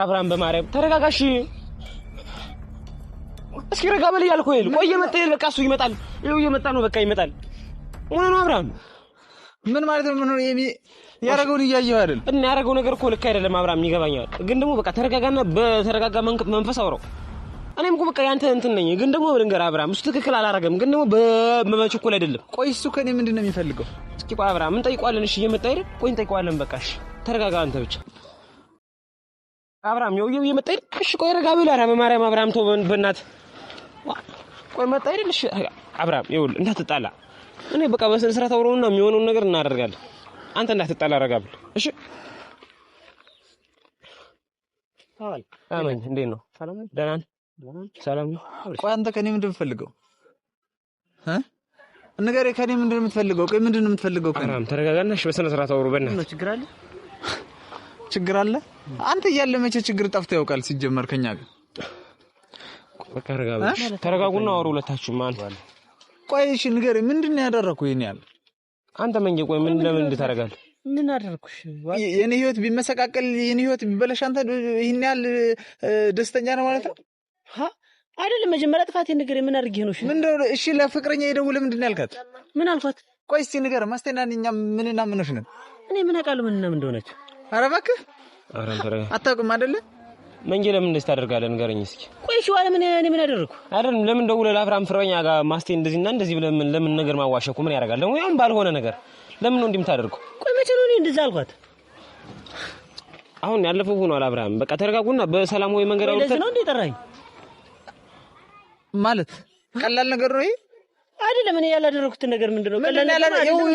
አብራም በማርያም ተረጋጋሽ። እስኪ ረጋ በል እያልኩህ ይል ቆይ እየመጣ ይል በቃ እሱ ይመጣል። ይኸው እየመጣ ነው በቃ ይመጣል። ምን ነው አብራም? ምን ማለት ነው? ምን ነው ያረጋውን እያየሁ አይደል? እና ያረጋው ነገር እኮ ልክ አይደለም አብራም፣ ይገባኛል። ግን ደግሞ በቃ ተረጋጋና በተረጋጋ መንፈስ አውራው። እኔም እኮ በቃ ያንተ እንትን ነኝ። ግን ደግሞ ልንገርህ አብራም፣ እሱ ትክክል አላረገም። ግን ደግሞ በመቸኮል አይደለም። ቆይ እሱ ከኔ ምንድነው የሚፈልገው? እስኪ ቆይ አብራም እንጠይቀዋለን። እሺ እየመጣ አይደል? ቆይ እንጠይቀዋለን። በቃ እሺ ተረጋጋ አንተ ብቻ አብራም። ይኸው እየመጣ አይደል? እሺ ቆይ ረጋ በል። ኧረ በማርያም አብራም ተው በእናትህ። ቆይ መጣ አይደል? እሺ አብራም ይኸውልህ እንዳትጣላ። እኔ በቃ በስነ ስርዓት አውረውና የሚሆነውን ነገር እናደርጋለን። አንተ እንዳትጣላ ረጋ በል እሺ። አማን እንዴት ነው? ሰላም ነው? ደህና ነህ? ሰላም ነው? ቆይ አንተ ከኔ ምንድን ነው የምትፈልገው? ንገረኝ። ከኔ ምንድን ነው የምትፈልገው? ቆይ ምንድን ነው የምትፈልገው? ከኔ አብራም ተረጋጋና እሺ በስነ ስርዓት አውሩ በእናትህ። ችግር አለ? ችግር አለ? አንተ እያለ መቼ ችግር ጠፍቶ ያውቃል? ሲጀመር ከኛ ጋር በቃ ረጋ በል። ተረጋጉና አውሩ ሁለታችሁም ማለት ነው። ቆይ እሺ ንገረኝ። ምንድን ነው ያደረኩህ? ይሄን ያለ አንተ መንጌ ቆይ ለምን እንድታረጋለህ? ምን አደረኩሽ? የኔ ህይወት ቢመሰቃቀል የኔ ህይወት ቢበላሽ አንተ ይሄን ያህል ደስተኛ ነው ማለት ነው? አይደለም። መጀመሪያ ጥፋቴን ንገረኝ። ምን አድርጌ ነው? እሺ ለፍቅረኛ የደውልህ ምንድን ነው ያልካት? ምን አልኳት? ቆይ እስቲ ንገረኝ። ማስተና እኛ ምንና ምንሽ ነን? እኔ ምን አውቃለሁ ምንና ምን እንደሆነች? ኧረ እባክህ ተረጋ። አታውቅም አይደለ? መንጌ ለምን እንደዚህ ታደርጋለህ? ንገረኝ እስኪ። ቆይ እሺ ዋለ እኔ ምን አደረኩ? አይደለም ለምን ደውለህ ለአብራም ፍቅረኛ ጋር ማስቴ እንደዚህና እንደዚህ ብለህ ለምን ነገር ማዋሸኩ ምን ያደርጋል? ደግሞ ያው ባልሆነ ነገር ለምን ነው እንዲህ የምታደርገው? ቆይ መቼ ነው እኔ እንደዛ አልኳት? አሁን ያለፈው ሆኗል አብራም። በቃ ተረጋጉና በሰላማዊ መንገድ አውርተን። ለዚህ ነው እንዴ ጠራኝ? ማለት ቀላል ነገር ነው ይሄ? አይደለም። እኔ ያላደረኩትን ነገር ምንድነው? ቀላል ነገር ነው።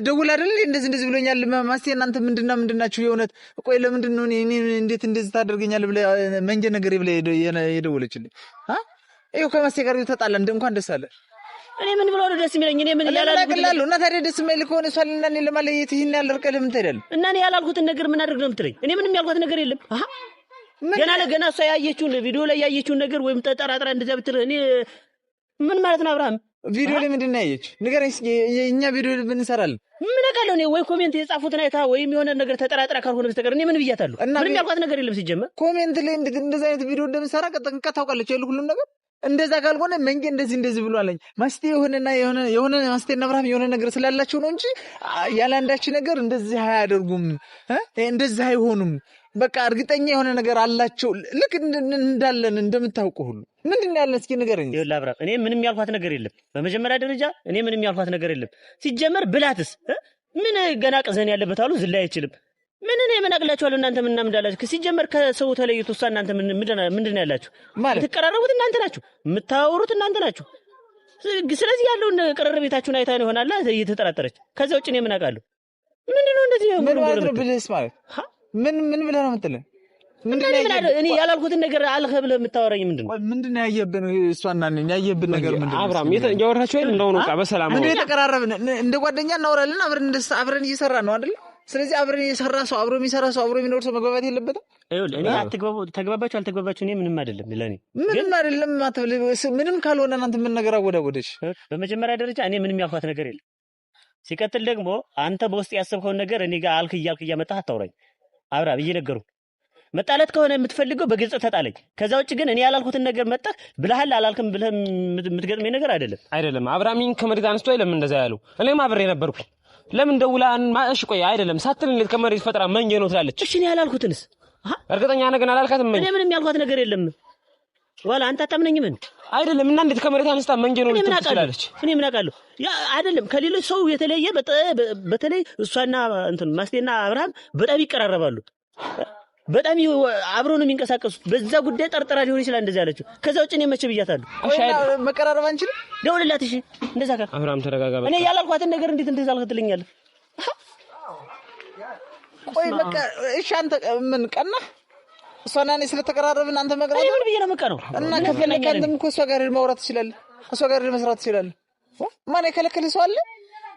ደውል አይደል እንደዚህ ብሎኛል ማስቴ። እናንተ ምንድናችሁ የእውነት? ቆይ ለምንድን ነው እኔ እንዴት እንደዚህ ታደርገኛለህ ብለህ መንጀ ነገር ብለህ የደወለችልኝ? ይኸው ከማስቴ ጋር ተጣላ እንኳን ደስ አለ። እኔ ምን ብለው ነው ደስ የሚለኝ? እኔ ምን ያላልኩት እና ታዲያ ደስ የማይል ከሆነ እሷንና እኔን ለማለየት ይሄን ያልርቀህ ለምን ትሄዳለህ? እና እኔ ያላልኩትን ነገር ምን አድርግ ነው የምትለኝ? እኔ ምንም ያልኳት ነገር የለም። ገና እሷ ያየችውን ቪዲዮ ላይ ያየችውን ነገር ወይም ተጠራጥራ እንደዛ ብትል እኔ ምን ማለት ነው? አብርሃም ቪዲዮ ላይ ምንድን ነው ያየችው? ንገረኝ እስኪ። የእኛ ቪዲዮ ምን እንሰራለን? ምን አውቃለሁ እኔ? ወይ ኮሜንት የጻፉትን አይታ ወይም የሆነ ነገር ተጠራጥራ ካልሆነ በስተቀር እኔ ምን ብያታለሁ? ምንም ያልኳት ነገር የለም። ሲጀመር ኮሜንት ላይ እንደዚህ አይነት ቪዲዮ እንደምሰራ ቀጥታ ታውቃለች አይደል? ሁሉም ነገር እንደዛ ካልሆነ መንጌ እንደዚህ ብሎ አለኝ። ማስቴ የሆነ ማስቴና አብርሃም የሆነ ነገር ስላላቸው ነው እንጂ ያላንዳች ነገር እንደዚህ አያደርጉም፣ እንደዚህ አይሆኑም። በቃ እርግጠኛ የሆነ ነገር አላቸው። ልክ እንዳለን እንደምታውቁ ሁሉ ምንድን ነው ያለን? እስኪ ንገረኝ። ይኸውልህ አብርሃም፣ እኔ ምንም ያልኳት ነገር የለም። በመጀመሪያ ደረጃ እኔ ምንም ያልኳት ነገር የለም። ሲጀመር ብላትስ ምን ገና ቅዘን ያለበት አሉ ዝላይ አይችልም። ምን እኔ ምን አቅላችኋለሁ? እናንተ ምን እንዳላችሁ ሲጀመር ከሰው ተለይቶ እሷ እናንተ ምንድን ነው ያላችሁ? የምትቀራረቡት እናንተ ናችሁ፣ የምታወሩት እናንተ ናችሁ። ስለዚህ ያለውን ቅርርቤታችሁን አይታ ነው ይሆናል እየተጠራጠረች። ከዛ ውጭ እኔ ምን አውቃለሁ? ምንድነው እንደዚህ ነው? ምን ማለት ነው ብለህስ ማለት ምን ብለህ ነው የምትለው? እኔ ያላልኩትን ነገር አልኸ ብለህ የምታወራኝ ምንድን ነው? ምንድን ነው ያየህብን? እሷና እኔ ያየህብን ነገር ምንድን ነው? አብራም ያወራችሁ አይደል? እንደው ነው በሰላም ነው የተቀራረብን፣ እንደ ጓደኛ እናወራለን። አብረን እየሰራን ነው አይደል? ስለዚህ አብረን እየሰራ ሰው አብሮ የሚሰራ ሰው አብሮ የሚኖር ሰው መግባባት የለበትም። ይኸውልህ እኔ ተግባባችሁ አልተግባባችሁ እኔ ምንም አይደለም። ለኔ ምንም አይደለም። ምንም ካልሆነ እናንተ ምን ነገር አወዳወደሽ? በመጀመሪያ ደረጃ እኔ ምንም ያልኳት ነገር የለም። ሲቀጥል ደግሞ አንተ በውስጥ ያሰብከውን ነገር እኔ ጋር አልክ እያልክ እያመጣህ አታውራኝ። አብራም እየነገሩህ መጣላት ከሆነ የምትፈልገው በግልጽ ተጣለኝ። ከዛ ውጭ ግን እኔ ያላልኩትን ነገር መጣህ ብለሃል አላልክም ብለህ የምትገጥመኝ ነገር አይደለም። አብራሚን ከመሬት አንስቶ አይደለም እንደዛ ያለው። እኔም አብሬ ነበርኩ። ለምን ደውላን ማሽ ቆይ አይደለም ሳትል እንዴት ከመሬት ፈጥራ መንጌ ነው ትላለች? እሺ እኔ ያላልኩትንስ እርግጠኛ ነህ? ግን አላልካትም? እኔ ምንም ያልኳት ነገር የለም። ዋላ አንተ አታምነኝም እንዴ? አይደለም እና እንዴት ከመሬት አንስታ መንጌ ነው ትላለች? እኔ ምን አውቃለሁ? ያ አይደለም ከሌሎች ሰው የተለየ በተለይ እሷና እንትን ማስቴና አብርሃም በጣም ይቀራረባሉ። በጣም አብረው ነው የሚንቀሳቀሱት። በዛ ጉዳይ ጠርጥራ ሊሆን ይችላል እንደዚህ ያለችው። ከዛ ውጭ እኔ መቼ ብያታለሁ? መቀራረብ አንችልም? ደውልላት። እሺ እንደዛ ካል አብርሃም ተረጋጋ። እኔ ያላልኳትን ነገር እንዴት እንደዛ አልከትልኛለህ? ቆይ በቃ እሺ አንተ ምን ቀናህ? እሷና እኔ ስለተቀራረብን አንተ መቅራት ምን ብዬ ነው የምቀነው? እና ከፈለክ አንተም እኮ እሷ ጋር ማውራት ትችላለህ፣ እሷ ጋር መስራት ትችላለህ። ማን የከለከለህ ሰው አለ?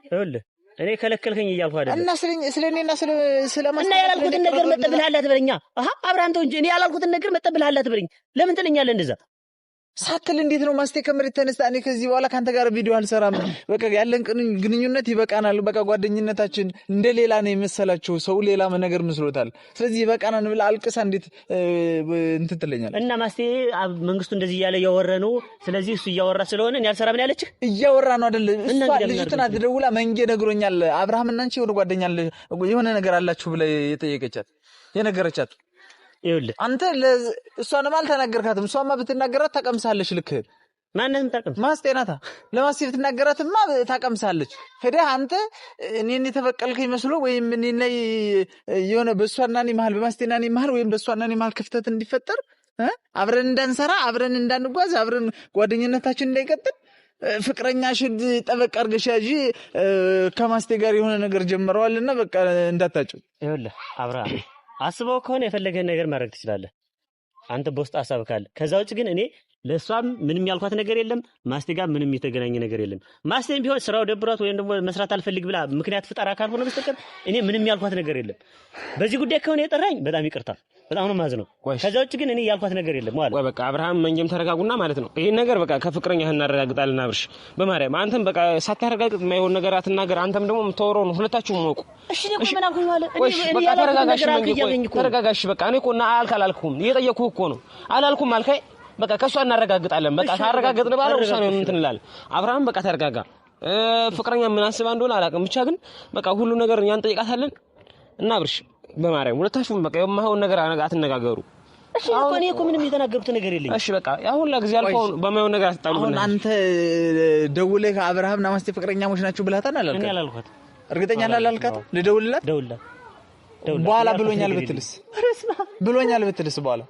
ይኸውልህ እኔ ከለከልከኝ እያልኩ አይደለም። እና ስለኔና ስለማስ እና ያላልኩትን ነገር መጠብልህ አላት በለኛ። አብርሃም ተው እንጂ እኔ ያላልኩትን ነገር መጠብልህ አላት በለኝ። ለምን ትለኛለህ እንደዛ? ሳትል እንዴት ነው ማስቴ ከመሬት ተነስታ እኔ ከዚህ በኋላ ካንተ ጋር ቪዲዮ አልሰራም፣ በቃ ያለን ግንኙነት ይበቃናል፣ በቃ ጓደኝነታችን እንደሌላ ነው የመሰላቸው ሰው ሌላ ነገር መስሎታል፣ ስለዚህ ይበቃናል ብላ አልቅሳ እንዴት እንትን ትለኛለህ? እና ማስቴ መንግስቱ እንደዚህ እያለ እያወራ ነው፣ ስለዚህ እሱ እያወራ ስለሆነ እኔ አልሰራም ነው ያለችህ? እያወራ ነው አይደል? እሷ ልጅቱን አትደውላ መንጌ ነግሮኛል፣ አብርሃምና አንቺ የሆነ ጓደኛ የሆነ ነገር አላችሁ ብለ የጠየቀቻት የነገረቻት ይኸውልህ አንተ እሷንም አልተናገርካትም። እሷማ ብትናገራት ታቀምሳለች። ልክ ማንንም ታቀምስ ማስጤናታ ለማስቴ ብትናገራትማ ታቀምሳለች። ሄደህ አንተ እኔን የተበቀልከኝ መስሎ ወይም እኔ ላይ የሆነ በእሷና እኔ መሀል በማስቴና እኔ መሀል ወይም በእሷና እኔ መሀል ክፍተት እንዲፈጠር አብረን እንዳንሰራ አብረን እንዳንጓዝ አብረን ጓደኝነታችን እንዳይቀጥል ፍቅረኛሽን ጠበቅ አድርገሽ ያዢ ከማስቴ ጋር የሆነ ነገር ጀምረዋልና በቃ እንዳታጭው። ይኸውልህ አብርሃም አስበው ከሆነ የፈለገን ነገር ማድረግ ትችላለህ አንተ በውስጥ ሐሳብ ካለ። ከዛ ውጭ ግን እኔ ለሷም ምንም ያልኳት ነገር የለም፣ ማስቴ ጋር ምንም የተገናኘ ነገር የለም። ማስቴም ቢሆን ስራው ደብሯት ወይም ደግሞ መስራት አልፈልግ ብላ ምክንያት ፍጠራ ካልሆነ በስተቀር እኔ ምንም ያልኳት ነገር የለም። በዚህ ጉዳይ ከሆነ የጠራኝ በጣም ይቅርታ፣ በጣም ነው ማዝነው። ከዛ ውጭ ግን እኔ ያልኳት ነገር የለም ማለት ወይ በቃ አብርሃም መንጀም ተረጋጉና ማለት ነው። ይሄን ነገር በቃ ከፍቅረኛህ እናረጋግጣለን። አብርሽ በማርያም አንተም በቃ ሳታረጋግጥ የማይሆን ነገር አትናገር። አንተም ደግሞ የምታወራው ነው ሁለታችሁም ሞቁ። እሺ ነው ምን አልኩኝ ማለት እኔ በቃ ተረጋጋሽ። በቃ እኔ እኮ አላልኩም እየጠየኩህ እኮ ነው። አላልኩም አልከኝ። በቃ ከሷ እናረጋግጣለን። በቃ ታረጋግጥን ባለው ውሳኔው እንትን እንላለን። አብርሃም በቃ ተረጋጋ። ፍቅረኛ ምን አስባ እንደሆነ አላውቅም፣ ብቻ ግን በቃ ሁሉ ነገር እኛን ጠይቃታለን እና አብርሽ በማርያም ሁለታችሁም በቃ የማይሆን ነገር አትነጋገሩ። እሺ እኔ እኮ ምንም የተናገሩት ነገር የለኝም። እሺ በቃ ያሁን ለጊዜ አልፈው በማይሆን ነገር አትጣሉ። አሁን አንተ ደውለህ አብርሃምና ማስቴ ፍቅረኛሞች ናቸው ብለሃታል አላልከት? እኔ አላልኳት። እርግጠኛ አላልካት? ልደውልላት በኋላ ብሎኛል ብትልስ በኋላ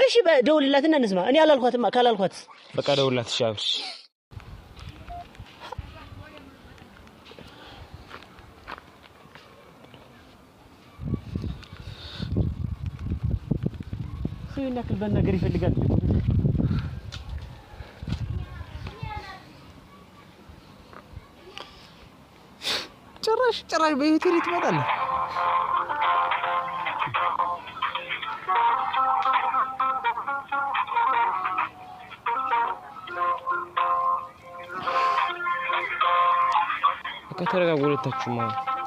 እሺ በደውልላትና እንስማ። እኔ አላልኳትማ። ካላልኳት በቃ ደውልላት። እሺ አብርሽ ሲውና ክልበን ነገር ይፈልጋል። ጭራሽ በህይወቴ ላይ ትመጣለህ። ከተረጋጉ ሁለታችሁም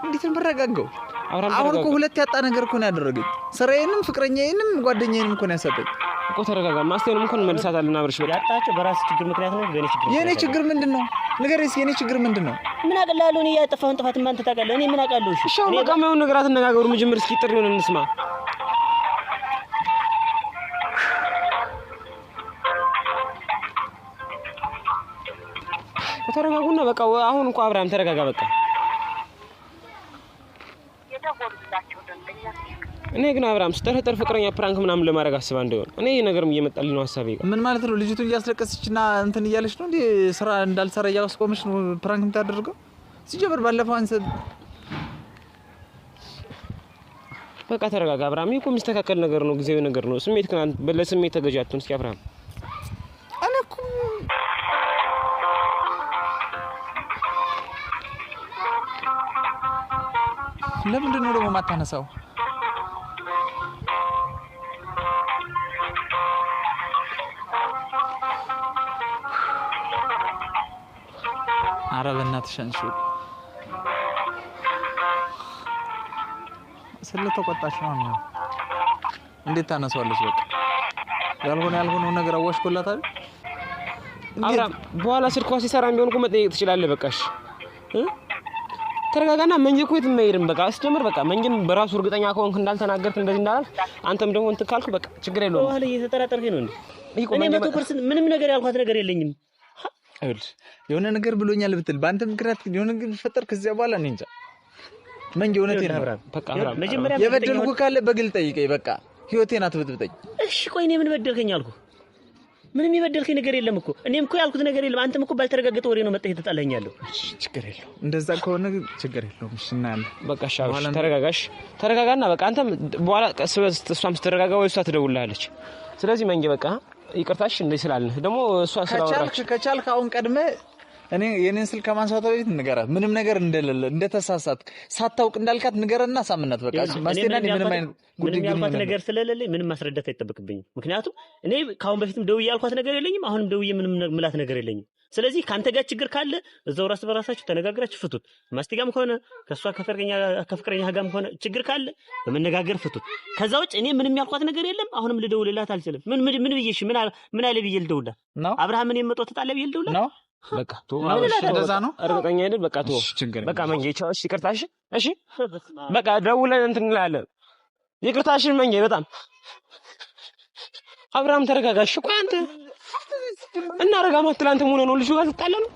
እንዴት ነው የምረጋጋው? አሁን እኮ ሁለት ያጣ ነገር እኮ ነው ያደረገኝ። ስራዬንም ፍቅረኛዬንም ጓደኛዬንም እኮ ነው ያሳጠኝ እኮ። ተረጋጋ። ማስቴንም እኮ መልሳታልና አብርሽ በቃ ያጣቸው በራስ ችግር ምክንያት ነው። የኔ ችግር ምንድነው? ንገረኝ እስኪ የኔ ችግር ምንድነው? ምን አቀላለሁ? እኔ ያጠፋውን ጥፋት ማን ተታቀለ? እኔ ምን አቀላለሁ? እሺ እኔ በቃ የሆነ ነገር አትነጋገሩ። መጀመር እስኪ ጥሪውን እንስማ። ተረጋጉና በቃ አሁን እንኳን አብርሃም ተረጋጋ በቃ። እኔ ግን አብርሃም ስትጠረጠር ፍቅረኛ ፕራንክ ምናምን ለማድረግ አስባ እንደሆነ እኔ ነገርም እየመጣልኝ ነው ሐሳቤ። ምን ማለት ነው? ልጅቱን እያስለቀሰችና እንትን እያለች ነው እንዴ? ስራ እንዳልሰራ እያስቆመች ነው ፕራንክ የምታደርገው? ሲጀምር ባለፈው አንተ በቃ ተረጋጋ አብርሃም። ይሄ እኮ የሚስተካከል ነገር ነው፣ ጊዜያዊ ነገር ነው። ስሜት ግን ለስሜት ተገዣቱን እስኪ አብርሃም። ለምንድን ነው ደግሞ የማታነሳው? ኧረ በእናትሽ አንሺ። ስለተቆጣሽ ነው። እንዴት ታነሳዋለች? በቃ ያልሆነው ነገር አዋሽኮላታል። አብርሃም በኋላ ስልኳ ሲሰራ ቢሆን እኮ መጠየቅ ትችላለህ። በቃሽ ተረጋጋና መንጀ እኮ የትም አይሄድም። በቃ አስጀምር። በቃ መንጀም በራሱ እርግጠኛ ከሆንክ እንዳልተናገርክ እንደዚህ እንዳላልክ አንተም ደግሞ እንትን ካልክ በቃ ችግር የለውም። በኋላ እየተጠራጠርከኝ ነው እንዴ? እኔ 100% ምንም ነገር ያልኳት ነገር የለኝም። አይልሽ የሆነ ነገር ብሎኛል ብትል በአንተ ምክንያት የሆነ ነገር ቢፈጠር ከዚያ በኋላ እኔ እንጃ። መንጀ እውነቴን ነው። በቃ አብርሃም መጀመሪያ የበደልኩ ካለ በግል ጠይቀኝ። በቃ ህይወቴን አትበጥብጠኝ። እሺ ቆይ እኔ ምን በደልከኝ አልኩ? ምንም የበደልከኝ ነገር የለም እኮ። እኔም እኮ ያልኩት ነገር የለም። አንተም እኮ ባልተረጋገጠ ወሬ ነው መጣህ የተጣላኛለሁ። ችግር የለውም። እንደዛ ከሆነ ችግር የለውም። እሺ እናያለን። በቃ ሻውሽ ተረጋጋና በቃ አንተም በኋላ እሷም ስትረጋጋ ወይ እሷ ትደውልልሃለች። ስለዚህ መንጀ በቃ ይቅርታሽ እንደዚህ ስላልን ደግሞ እሷ ስላወራች ከቻልክ አሁን ቀድመህ እኔ የኔን ስልክ ከማንሳቷ በፊት ንገራት፣ ምንም ነገር እንደሌለ እንደተሳሳት ሳታውቅ እንዳልካት ንገረና ሳምናት። በቃ ማስቴና ምንም አይነት ምንም ያልኳት ነገር ስለሌለኝ ምንም ማስረዳት አይጠበቅብኝም። ምክንያቱም እኔ ካሁን በፊትም ደውዬ ያልኳት ነገር የለኝም፣ አሁንም ደውዬ ምንም ምላት ነገር የለኝም። ስለዚህ ካንተ ጋር ችግር ካለ እዛው ራስ በራሳችሁ ተነጋግራችሁ ፍቱት። ማስቲጋም ከሆነ ከሷ ከፍቅረኛ ጋርም ከሆነ ችግር ካለ በመነጋገር ፍቱት። ከዛ ውጭ እኔ ምንም ያልኳት ነገር የለም። አሁንም ልደውልላት አልችልም። ምን ብዬሽ ምን አለ ብዬ ልደውልላት? አብርሃም እኔን መጥቶ ተጣለ ብዬ ልደውልላት ነው? በቃ እንደዛ ነው። እርግጠኛ አይደል? በቃ በቃ መንጌ ቻው። እሺ ይቅርታሽ። እሺ በቃ ደውለን እንትን እንላለን። ይቅርታሽን መንጌ። በጣም አብርሃም ተረጋጋሽ። ቆይ አንተ እና ረጋማ ትላንት ሆነ ነው ልጁ ጋር ተጣላ ነው